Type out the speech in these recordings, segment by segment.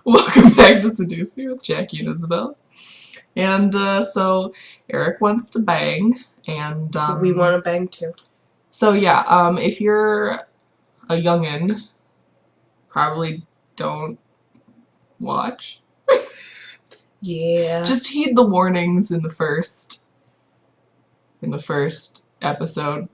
Welcome back to Seduce Me with Jackie and Isabel. And so Eric wants to bang, and we want to bang too. So yeah, if you're a youngin', probably don't watch. Yeah. Just heed the warnings in the first episode.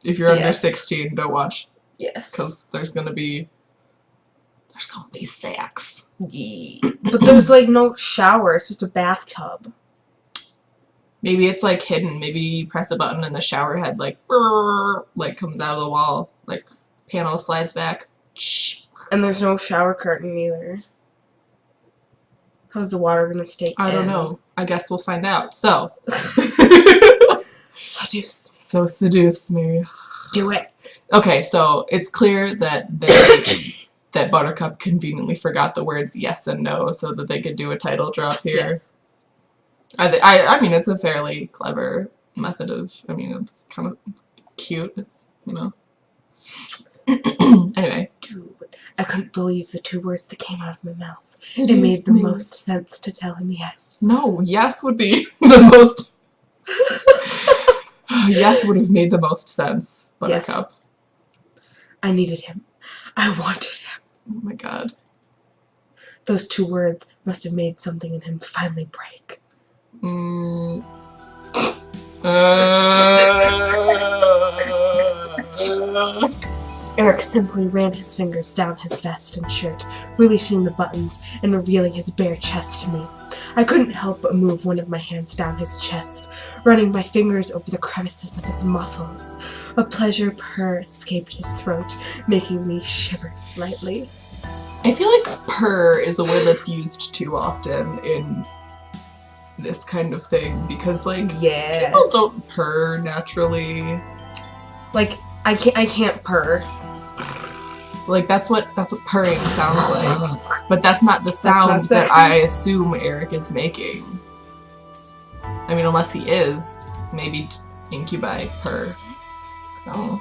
If you're under 16, don't watch. Yes. Because there's gonna be sex. Yeah. But there's like no shower, it's just a bathtub. Maybe it's like hidden. Maybe you press a button and the shower head like comes out of the wall. Like panel slides back. And there's no shower curtain either. How's the water gonna stay I don't know. I guess we'll find out. So seduce me. So seduce me. Do it. Okay, so it's clear that that Buttercup conveniently forgot the words yes and no so that they could do a title drop here. Yes. I mean, it's a fairly clever method of, I mean, it's kind of, it's cute, it's, you know. Anyway. Dude, I couldn't believe the two words that came out of my mouth. It made the most sense to tell him yes. No, yes would be the most... Yes would have made the most sense, Buttercup. Yes. I needed him. I wanted him. Oh my god. Those two words must have made something in him finally break. Eric simply ran his fingers down his vest and shirt, releasing the buttons and revealing his bare chest to me. I couldn't help but move one of my hands down his chest, running my fingers over the crevices of his muscles. A pleasure purr escaped his throat, making me shiver slightly. I feel like purr is a word that's used too often in this kind of thing, because like people don't purr naturally. Like I can't purr. Like that's what purring sounds like, but that's not the sound that I assume Eric is making. I mean, unless he is, maybe incubi purr. No.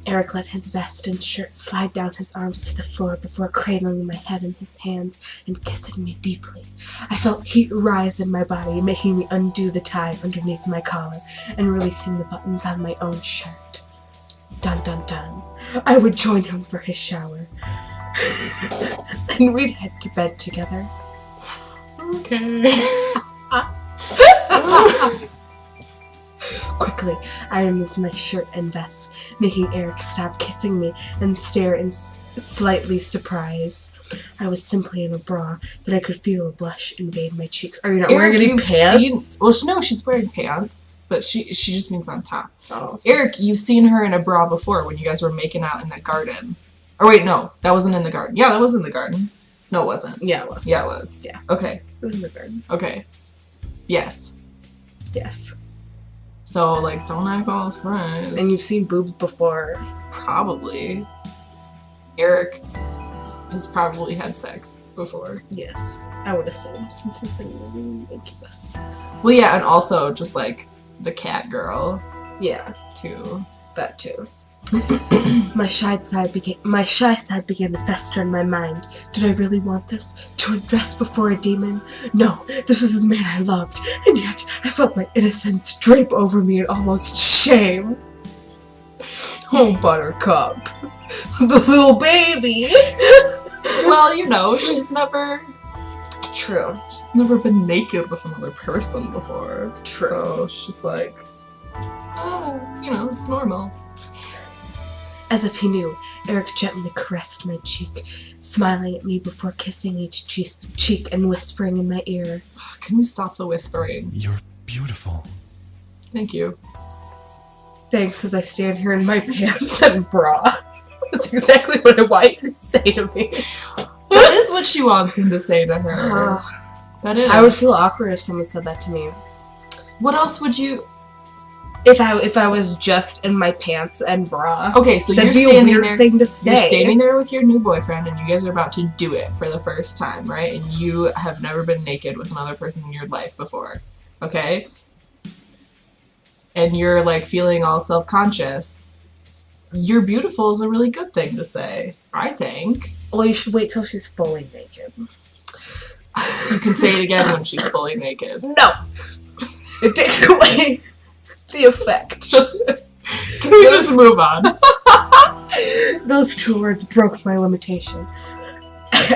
Eric let his vest and shirt slide down his arms to the floor before cradling my head in his hands and kissing me deeply. I felt heat rise in my body, making me undo the tie underneath my collar and releasing the buttons on my own shirt. Dun dun dun. I would join him for his shower. Then we'd head to bed together. Okay. Quickly, I removed my shirt and vest, making Eric stop kissing me and stare in slightly surprise. I was simply in a bra, but I could feel a blush invade my cheeks. Are you not wearing any pants? Well, no, she's wearing pants, but she just means on top. Oh. Eric, you've seen her in a bra before when you guys were making out in that garden. Or wait, no, that wasn't in the garden. Yeah, that was in the garden. No, it wasn't. Yeah, it was. Yeah, it was. Yeah. Okay. It was in the garden. Okay. Yes. Yes. So, like, don't act all surprised. And you've seen boobs before. Probably. Eric has probably had sex before. Yes. I would assume, since he's in the incubus. Well, yeah, and also just, like, the cat girl. Yeah. Too. That too. My shy side began to fester in my mind. Did I really want this? To undress before a demon? No, this was the man I loved, and yet I felt my innocence drape over me in almost shame. Oh, Buttercup. The little baby. Well, you know, she's never been naked with another person before. True. So she's like, oh, you know, it's normal. As if he knew, Eric gently caressed my cheek, smiling at me before kissing each cheek and whispering in my ear. Can you stop the whispering? You're beautiful. Thank you. Thanks, as I stand here in my pants and bra. That's exactly what I want you to say to me. That is what she wants him to say to her. That is. I would feel awkward if someone said that to me. What else would you... If I was just in my pants and bra. Okay, so that'd you're be standing a weird there, thing to say. You're standing there with your new boyfriend and you guys are about to do it for the first time, right? And you have never been naked with another person in your life before. Okay? And you're like feeling all self-conscious. you're beautiful is a really good thing to say, I think. Well, you should wait till she's fully naked. You can say it again when she's fully naked. No! It takes away the effect. Can we just move on? Those 2 words broke my limitation.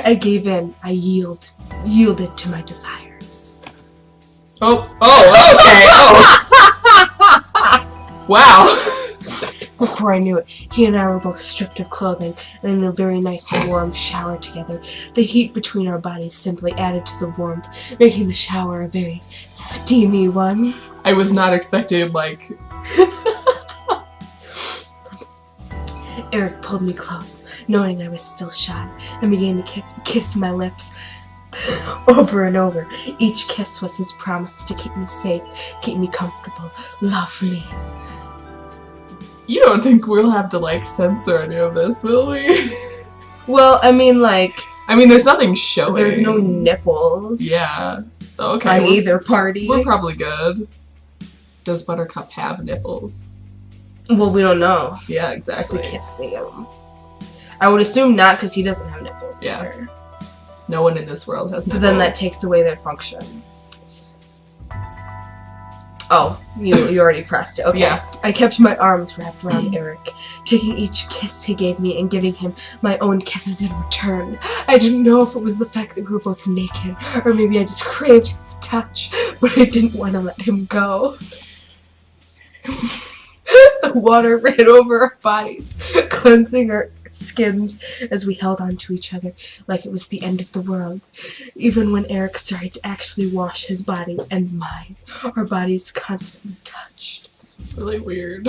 I gave in. I yielded to my desires. Okay. Wow. Before I knew it, he and I were both stripped of clothing and in a very nice warm shower together. The heat between our bodies simply added to the warmth, making the shower a very steamy one. I was not expecting, Eric pulled me close, knowing I was still shy, and began to kiss my lips over and over. Each kiss was his promise to keep me safe, keep me comfortable, love me. You don't think we'll have to, censor any of this, will we? Well, I mean, there's nothing showing. There's no nipples. Yeah. So, okay. On either party. We're probably good. Does Buttercup have nipples? Well, we don't know. Yeah, exactly. We can't see him. I would assume not, because he doesn't have nipples either. No one in this world has nipples. But then that takes away their function. Oh, you already pressed it. Okay. Yeah. I kept my arms wrapped around Eric, taking each kiss he gave me and giving him my own kisses in return. I didn't know if it was the fact that we were both naked, or maybe I just craved his touch, but I didn't want to let him go. The water ran over our bodies, cleansing our skins as we held on to each other like it was the end of the world. Even when Eric started to actually wash his body and mine, our bodies constantly touched. This is really weird.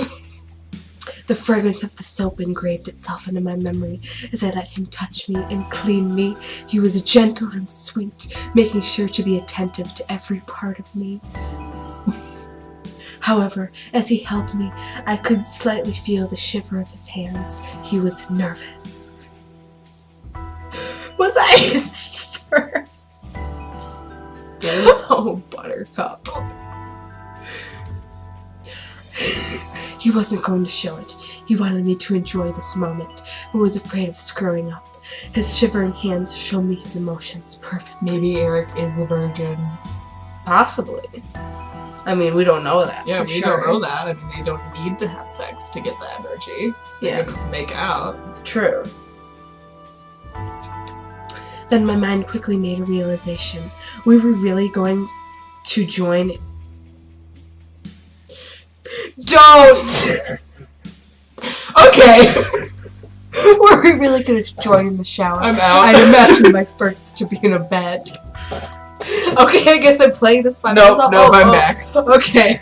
The fragrance of the soap engraved itself into my memory as I let him touch me and clean me. He was gentle and sweet, making sure to be attentive to every part of me. However, as he held me, I could slightly feel the shiver of his hands. He was nervous. Was I first? Yes. Oh, Buttercup. He wasn't going to show it. He wanted me to enjoy this moment, but was afraid of screwing up. His shivering hands showed me his emotions perfectly. Maybe Eric is a virgin. Possibly. I mean, we don't know that. Yeah, for we sure. don't know that. I mean, they don't need to have sex to get the energy. They Yeah. can just make out. True. Then my mind quickly made a realization. We were really going to join... Don't! Okay! Were we really going to join in the shower? I'm out. I'd imagine my first to be in a bed. Okay, I guess I'm playing this by myself. No, I'm back. Okay.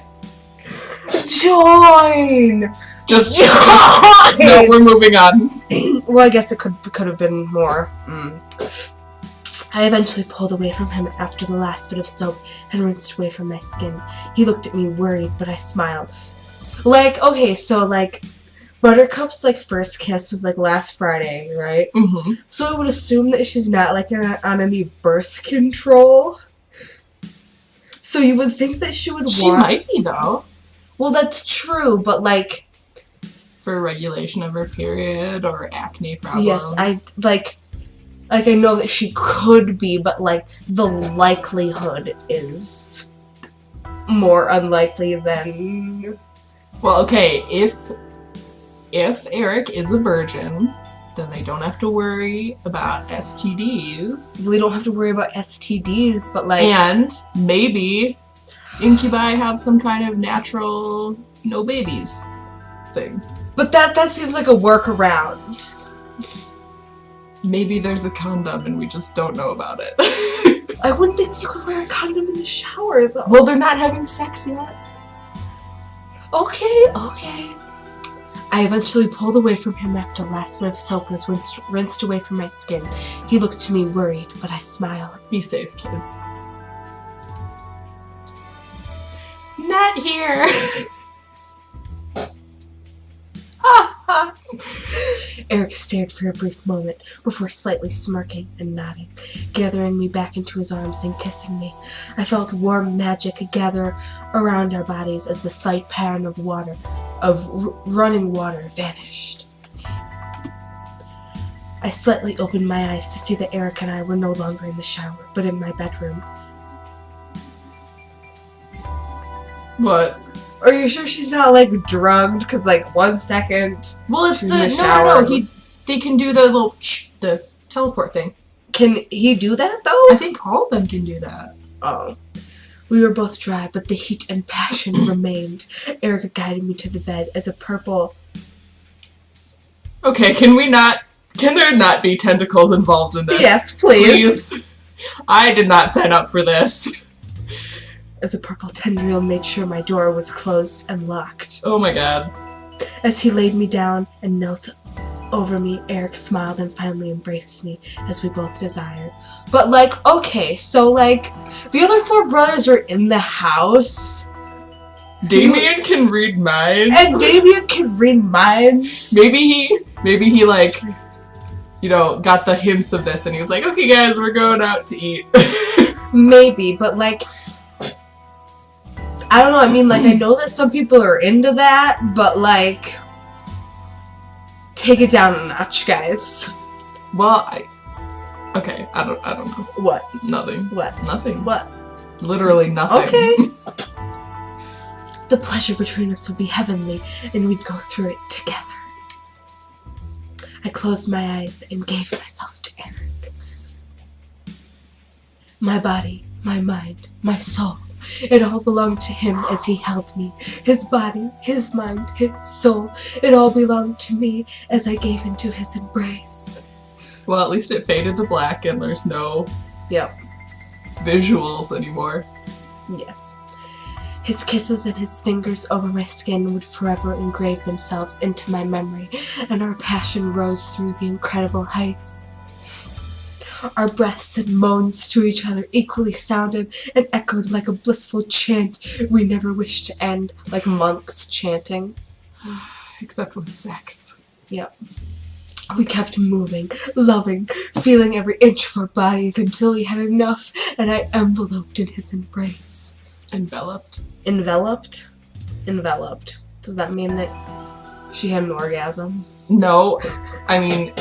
Join! Just Join! No, we're moving on. Well, I guess it could have been more. I eventually pulled away from him after the last bit of soap had rinsed away from my skin. He looked at me worried, but I smiled. Okay, so, Buttercup's, first kiss was, last Friday, right? Mm-hmm. So I would assume that she's not, on any birth control. So you would think that she would She want... might be, though. Well, that's true, but, For regulation of her period or acne problems. yes, I know that she could be, but, the likelihood is more unlikely than... Well, okay, if Eric is a virgin, then they don't have to worry about STDs. We don't have to worry about STDs, but, And maybe incubi have some kind of natural no babies thing. But that seems like a workaround. Maybe there's a condom and we just don't know about it. I wouldn't think you could wear a condom in the shower, though. Well, they're not having sex yet. Okay. I eventually pulled away from him after the last bit of soap was rinsed away from my skin. He looked to me worried, but I smiled. Be safe, kids. Not here. Eric stared for a brief moment before slightly smirking and nodding, gathering me back into his arms and kissing me. I felt warm magic gather around our bodies as the slight pattern of water of running water vanished. I slightly opened my eyes to see that Eric and I were no longer in the shower, but in my bedroom. What? Are you sure she's not, like, drugged? Because, like, 1 second. Well, it's she's the in the shower. no. They can do the little the teleport thing. Can he do that though? I think all of them can do that. Oh. We were both dry, but the heat and passion remained. Erica guided me to the bed as a purple. Okay, can there not be tentacles involved in this? Yes, please. I did not sign up for this. As a purple tendril made sure my door was closed and locked. Oh my god. As he laid me down and knelt over me, Eric smiled and finally embraced me, as we both desired. But, like, okay, so, like, the other 4 brothers are in the house. Damien can read minds. And Damien can read minds. Maybe he, like, you know, got the hints of this and he was like, okay guys, we're going out to eat. Maybe, but, like, I don't know, I mean, like, I know that some people are into that, but, like, take it down a notch, guys. Well, I don't know. What? Nothing. What? Nothing. What? Literally nothing. Okay. The pleasure between us would be heavenly, and we'd go through it together. I closed my eyes and gave myself to Eric. My body, my mind, my soul, it all belonged to him as he held me. His body, his mind, his soul, it all belonged to me as I gave into his embrace. Well, at least it faded to black and there's no visuals anymore. Yes. His kisses and his fingers over my skin would forever engrave themselves into my memory, and our passion rose through the incredible heights. Our breaths and moans to each other equally sounded and echoed like a blissful chant we never wished to end, like monks chanting. Except with sex. Yep. We kept moving, loving, feeling every inch of our bodies until we had enough, and I enveloped in his embrace. Enveloped? Enveloped? Enveloped. Does that mean that she had an orgasm? No. I mean,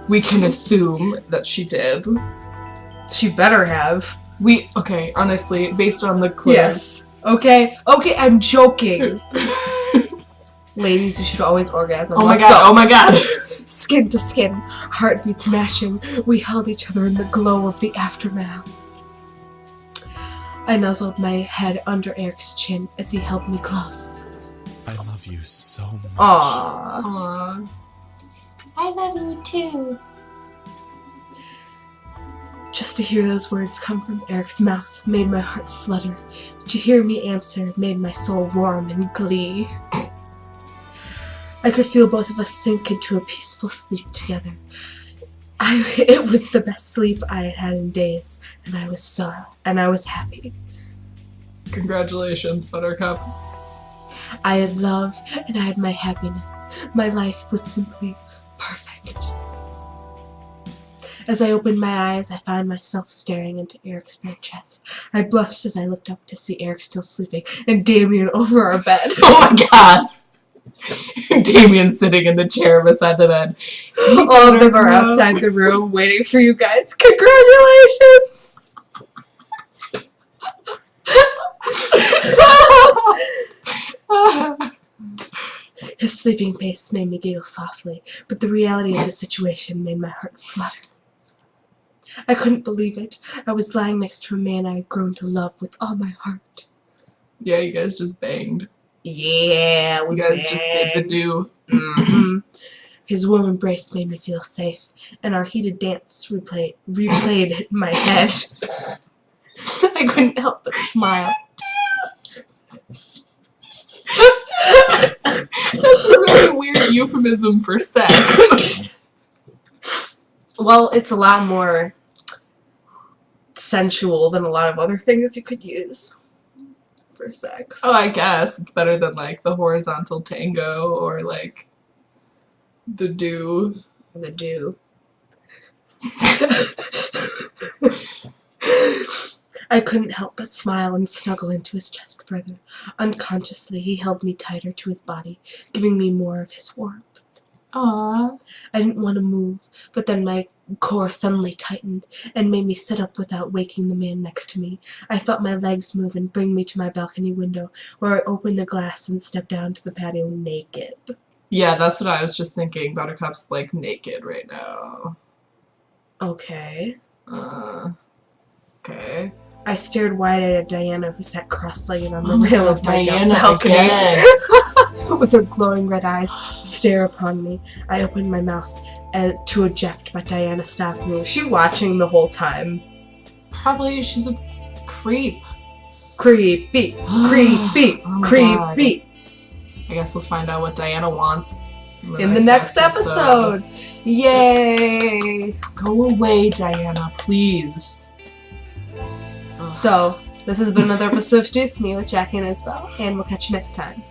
we can assume that she did. She better have. Okay, honestly, based on the clues. Yes. Okay, I'm joking. Ladies, you should always orgasm. Oh my Let's god, go. oh my god. Skin to skin, heartbeats matching, we held each other in the glow of the aftermath. I nuzzled my head under Eric's chin as he held me close. I love you so much. Aww. Aww. I love you too. Just to hear those words come from Eric's mouth made my heart flutter. To hear me answer made my soul warm in glee. I could feel both of us sink into a peaceful sleep together. It was the best sleep I had had in days, and I was happy. Congratulations, Buttercup. I had love, and I had my happiness. My life was simply perfect. As I opened my eyes, I found myself staring into Eric's bare chest. I blushed as I looked up to see Eric still sleeping, and Damien over our bed. Oh my god! Damien's sitting in the chair beside the bed. All of them are outside the room waiting for you guys. Congratulations! His sleeping face made me giggle softly, but the reality of the situation made my heart flutter. I couldn't believe it. I was lying next to a man I had grown to love with all my heart. Yeah, you guys just banged. Yeah, You guys just did the do. Mm-hmm. His warm embrace made me feel safe, and our heated dance replayed in my head. I couldn't help but smile. That's a really weird euphemism for sex. Well, it's a lot more sensual than a lot of other things you could use for sex. Oh, I guess. It's better than, like, the horizontal tango or, like, the do. The do. I couldn't help but smile and snuggle into his chest further. Unconsciously, he held me tighter to his body, giving me more of his warmth. Aww. I didn't want to move, but then my core suddenly tightened and made me sit up without waking the man next to me. I felt my legs move and bring me to my balcony window, where I opened the glass and stepped down to the patio naked. Yeah, that's what I was just thinking. Buttercup's, like, naked right now. Okay. Okay. I stared wide-eyed at Diana, who sat cross-legged on the rail of my Diana balcony. again. With her glowing red eyes stare upon me. I opened my mouth to eject, but Diana stopped me. Was she watching the whole time? Probably she's a creep. Creepy. Creepy. Oh my Creepy. I guess we'll find out what Diana wants In the next episode. Yay! Go away, Diana, please. So, this has been another episode of Seduce Me with Jackie and Isabel, and we'll catch you next time.